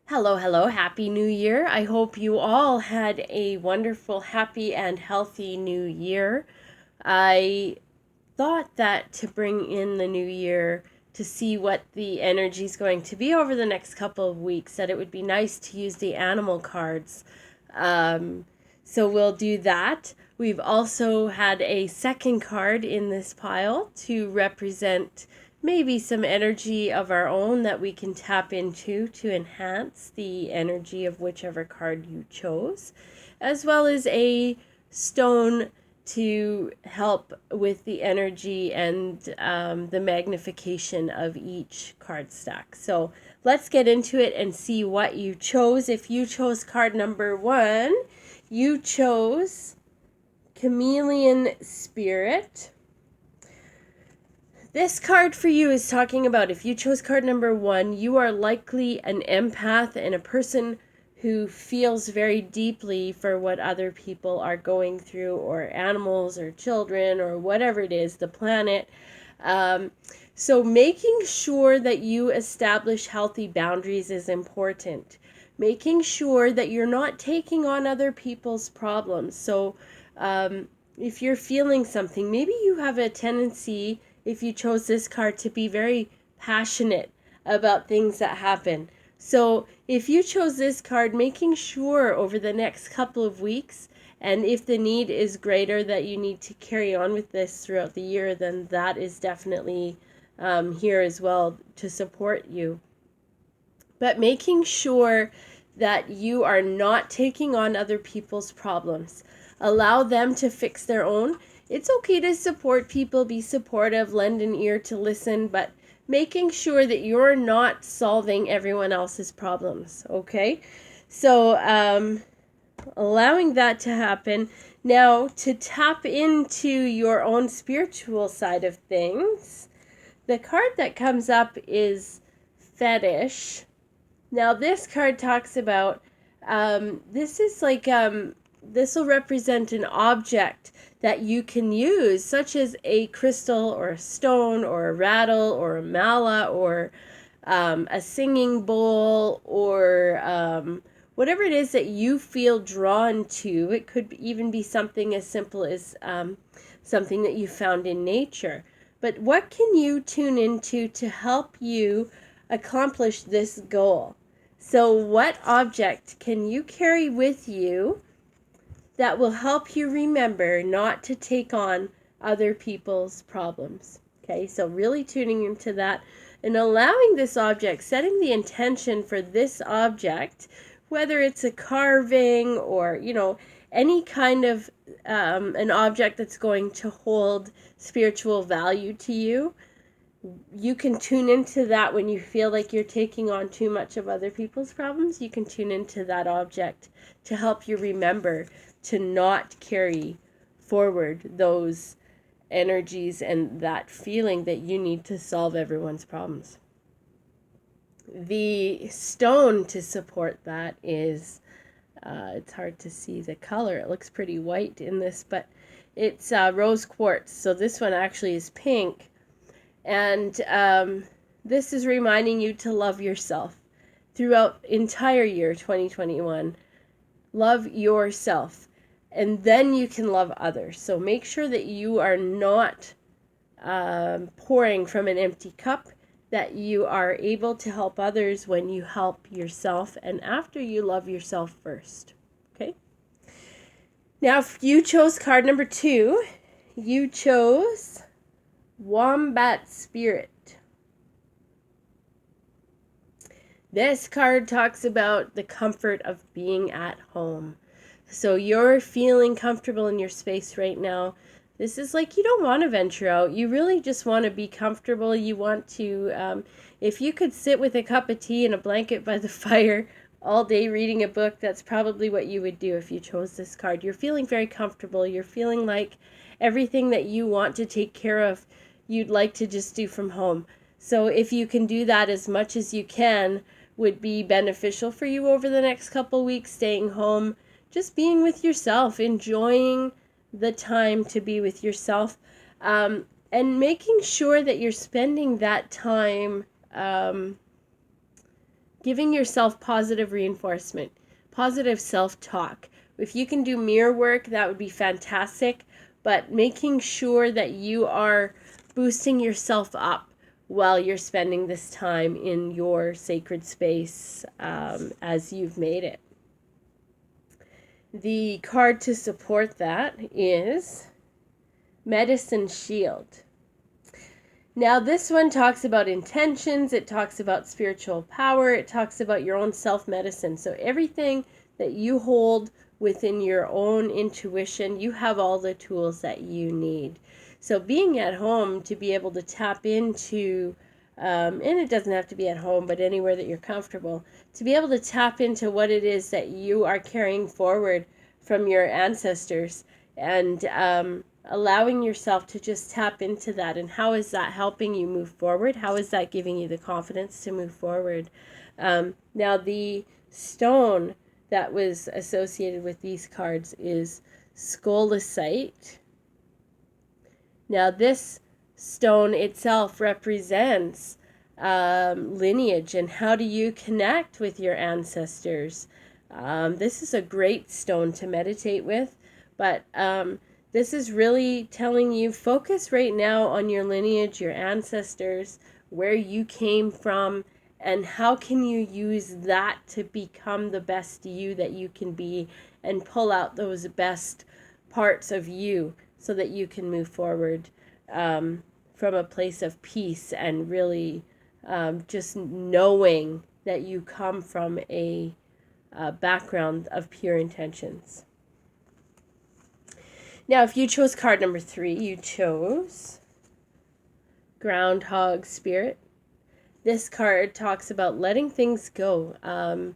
Hello, hello, happy new year. I hope you all had a wonderful, happy, and healthy new year. I thought that to bring in the new year to see what the energy is going to be over the next couple of weeks, that it would be nice to use the animal cards. Um, so we'll do that. We've also had a second card in this pile to represent maybe some energy of our own that we can tap into to enhance the energy of whichever card you chose, as well as a stone to help with the energy and the magnification of each card stack. So let's get into it and see what you chose. If you chose card number 1, you chose Chameleon Spirit. This card for you is talking about if you chose card number 1, you are likely an empath and a person who feels very deeply for what other people are going through, or animals, or children, or whatever it is, the planet. So making sure that you establish healthy boundaries is important. Making sure that you're not taking on other people's problems. So if you're feeling something, maybe you have a tendency, if you chose this card, to be very passionate about things that happen. So if you chose this card, making sure over the next couple of weeks, and if the need is greater that you need to carry on with this throughout the year, then that is definitely here as well to support you. But making sure that you are not taking on other people's problems. Allow them to fix their own. It's okay to support people, be supportive, lend an ear to listen, but making sure that you're not solving everyone else's problems, okay? So, allowing that to happen. Now, to tap into your own spiritual side of things, the card that comes up is Fetish. Now, this card talks about this is like this will represent an object that you can use, such as a crystal or a stone or a rattle or a mala or a singing bowl or whatever it is that you feel drawn to. It could even be something as simple as something that you found in nature. But what can you tune into to help you accomplish this goal? So, what object can you carry with you that will help you remember not to take on other people's problems? Okay, so really tuning into that and allowing this object, setting the intention for this object, whether it's a carving or, any kind of an object that's going to hold spiritual value to you. You can tune into that when you feel like you're taking on too much of other people's problems. You can tune into that object to help you remember to not carry forward those energies and that feeling that you need to solve everyone's problems. The stone to support that is, it's hard to see the color. It looks pretty white in this, but it's rose quartz. So this one actually is pink. And this is reminding you to love yourself throughout entire year 2021. Love yourself, and then you can love others. So make sure that you are not pouring from an empty cup, that you are able to help others when you help yourself and after you love yourself first. Okay? Now, if you chose card number 2, you chose Wombat Spirit. This card talks about the comfort of being at home. So you're feeling comfortable in your space right now. This is like you don't want to venture out. You really just want to be comfortable. You want to, if you could sit with a cup of tea and a blanket by the fire all day reading a book, that's probably what you would do if you chose this card. You're feeling very comfortable. You're feeling like everything that you want to take care of, you'd like to just do from home. So if you can do that as much as you can, would be beneficial for you over the next couple weeks, staying home, just being with yourself, enjoying the time to be with yourself, and making sure that you're spending that time giving yourself positive reinforcement, positive self-talk. If you can do mirror work, that would be fantastic, but making sure that you are boosting yourself up while you're spending this time in your sacred space as you've made it. The card to support that is Medicine Shield. Now this one talks about intentions, it talks about spiritual power, it talks about your own self-medicine. So everything that you hold within your own intuition, you have all the tools that you need. So being at home to be able to tap into, and it doesn't have to be at home, but anywhere that you're comfortable, to be able to tap into what it is that you are carrying forward from your ancestors, and allowing yourself to just tap into that. And how is that helping you move forward? How is that giving you the confidence to move forward? Now the stone that was associated with these cards is scolecite. Now this stone itself represents lineage, and how do you connect with your ancestors? This is a great stone to meditate with, but this is really telling you, focus right now on your lineage, your ancestors, where you came from, and how can you use that to become the best you that you can be, and pull out those best parts of you so that you can move forward from a place of peace, and really just knowing that you come from a background of pure intentions. Now, if you chose card number 3, you chose Groundhog Spirit. This card talks about letting things go.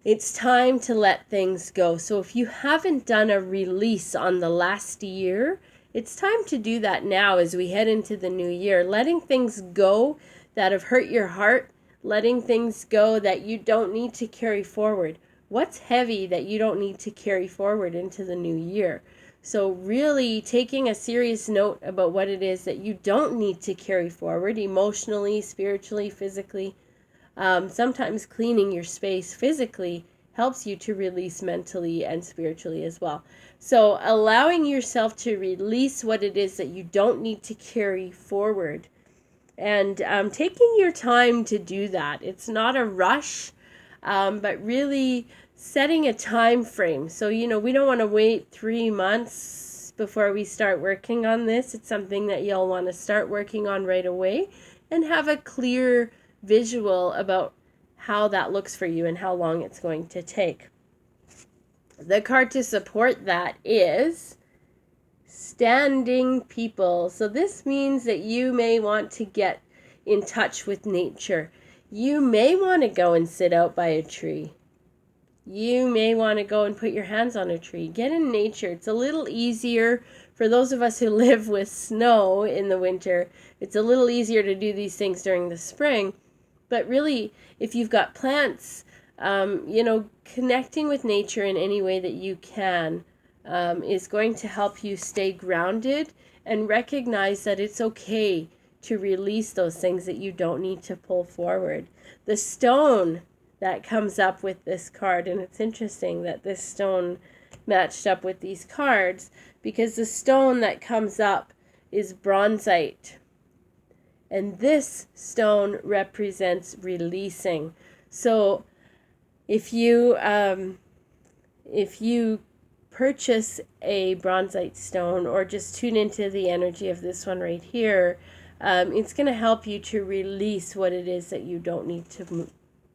It's time to let things go. So if you haven't done a release on the last year, it's time to do that now as we head into the new year. Letting things go that have hurt your heart, letting things go that you don't need to carry forward. What's heavy that you don't need to carry forward into the new year? So really taking a serious note about what it is that you don't need to carry forward emotionally, spiritually, physically. Sometimes cleaning your space physically helps you to release mentally and spiritually as well. So allowing yourself to release what it is that you don't need to carry forward, and taking your time to do that. It's not a rush, but really setting a time frame. So, we don't want to wait 3 months before we start working on this. It's something that you'll want to start working on right away, and have a clear visual about how that looks for you and how long it's going to take. The card to support that is Standing People. So this means that you may want to get in touch with nature. You may want to go and sit out by a tree. You may want to go and put your hands on a tree. Get in nature. It's a little easier for those of us who live with snow in the winter. It's a little easier to do these things during the spring. But really, if you've got plants, connecting with nature in any way that you can is going to help you stay grounded, and recognize that it's okay to release those things that you don't need to pull forward. The stone that comes up with this card, and it's interesting that this stone matched up with these cards, because the stone that comes up is bronzite, and this stone represents releasing. So if you purchase a bronzite stone, or just tune into the energy of this one right here, it's going to help you to release what it is that you don't need to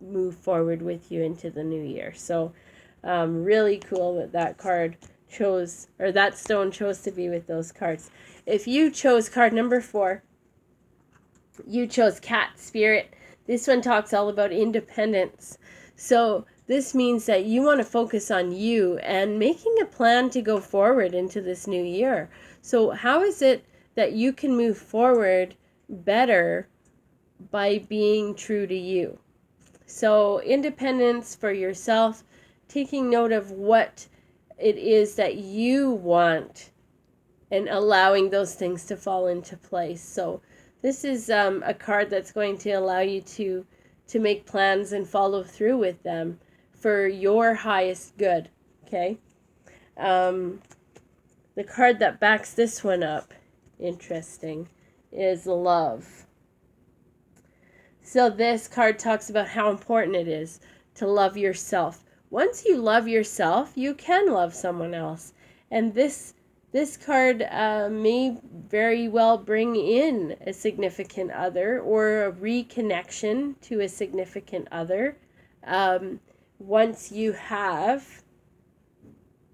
move forward with you into the new year. So really cool that card chose, or that stone chose to be with those cards. If you chose card number 4, you chose Cat Spirit. This one talks all about independence. So this means that you want to focus on you and making a plan to go forward into this new year. So how is it that you can move forward better by being true to you? So independence for yourself, taking note of what it is that you want, and allowing those things to fall into place. So this is a card that's going to allow you to to make plans and follow through with them for your highest good. Okay? The card that backs this one up, interesting, is love. So this card talks about how important it is to love yourself. Once you love yourself, you can love someone else. And this card may very well bring in a significant other or a reconnection to a significant other once you have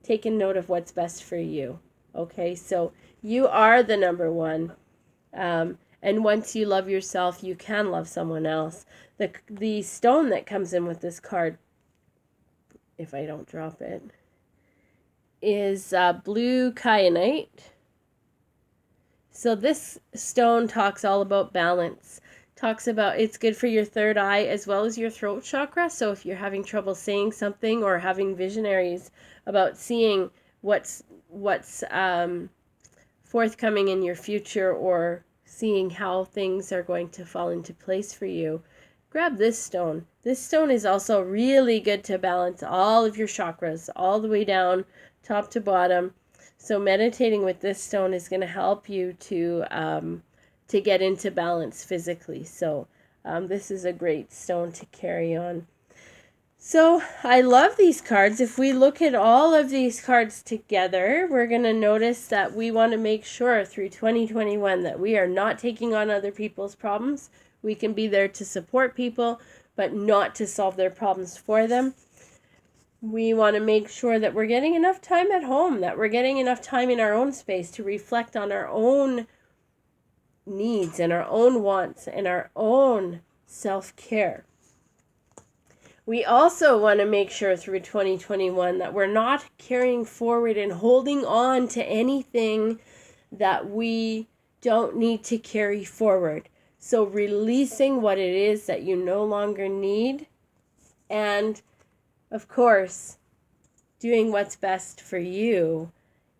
taken note of what's best for you. Okay, so you are the number one. And once you love yourself, you can love someone else. The stone that comes in with this card, if I don't drop it, is blue kyanite. So this stone talks all about balance. Talks about it's good for your third eye as well as your throat chakra. So if you're having trouble saying something or having visionaries about seeing what's forthcoming in your future or seeing how things are going to fall into place for you, grab this stone. This stone is also really good to balance all of your chakras all the way down, top to bottom. So meditating with this stone is going to help you to get into balance physically. So this is a great stone to carry on. So I love these cards. If we look at all of these cards together, we're going to notice that we want to make sure through 2021 that we are not taking on other people's problems. We can be there to support people, but not to solve their problems for them. We want to make sure that we're getting enough time at home, that we're getting enough time in our own space to reflect on our own needs and our own wants and our own self-care. We also want to make sure through 2021 that we're not carrying forward and holding on to anything that we don't need to carry forward. So releasing what it is that you no longer need, and of course, doing what's best for you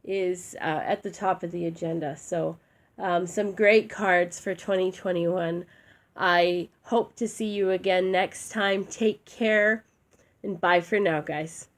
is at the top of the agenda. So some great cards for 2021. I hope to see you again next time. Take care, and bye for now, guys.